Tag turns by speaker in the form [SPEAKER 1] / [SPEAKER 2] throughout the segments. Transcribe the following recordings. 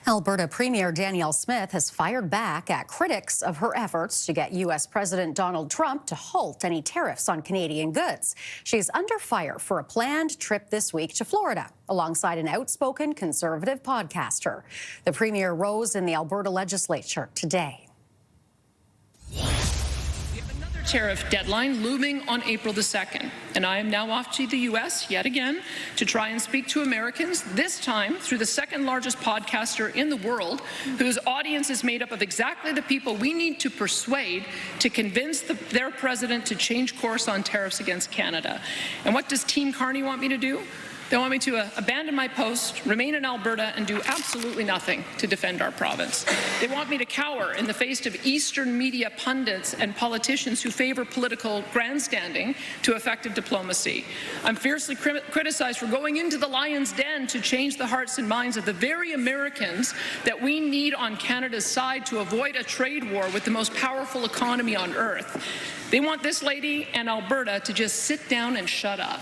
[SPEAKER 1] Alberta Premier Danielle Smith has fired back at critics of her efforts to get U.S. President Donald Trump to halt any tariffs on Canadian goods. She's under fire for a planned trip this week to Florida, alongside an outspoken Conservative podcaster. The Premier rose in the Alberta Legislature today.
[SPEAKER 2] Tariff deadline looming on April the 2nd, and I am now off to the U.S. yet again to try and speak to Americans, this time through the second largest podcaster in the world, whose audience is made up of exactly the people we need to persuade to convince their president to change course on tariffs against Canada. And what does Team Carney want me to do? They want me to abandon my post, remain in Alberta, and do absolutely nothing to defend our province. They want me to cower in the face of Eastern media pundits and politicians who favor political grandstanding to effective diplomacy. I'm fiercely criticized for going into the lion's den to change the hearts and minds of the very Americans that we need on Canada's side to avoid a trade war with the most powerful economy on earth. They want this lady and Alberta to just sit down and shut up.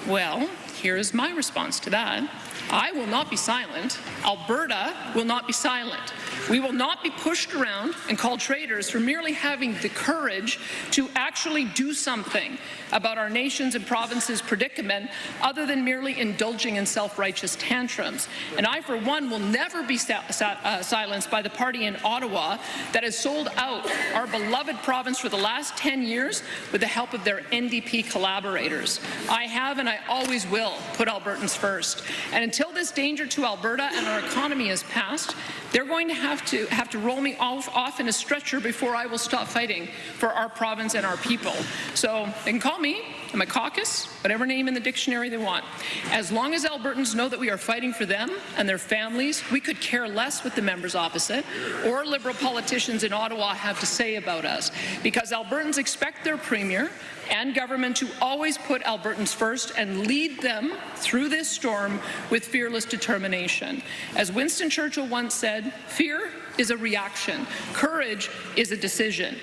[SPEAKER 2] Well, here is my response to that. I will not be silent. Alberta will not be silent. We will not be pushed around and called traitors for merely having the courage to actually do something about our nation's and province's predicament other than merely indulging in self-righteous tantrums. And I, for one, will never be silenced by the party in Ottawa that has sold out our beloved province for the last 10 years with the help of their NDP collaborators. I have and I always will put Albertans first. And until this danger to Alberta and our economy is passed, they're going to have to roll me off in a stretcher before I will stop fighting for our province and our people. So they can call me and my caucus whatever name in the dictionary they want. As long as Albertans know that we are fighting for them and their families, we could care less what the members opposite or Liberal politicians in Ottawa have to say about us, because Albertans expect their Premier and government to always put Albertans first and lead them through this storm with fearless determination. As Winston Churchill once said, fear is a reaction. Courage is a decision.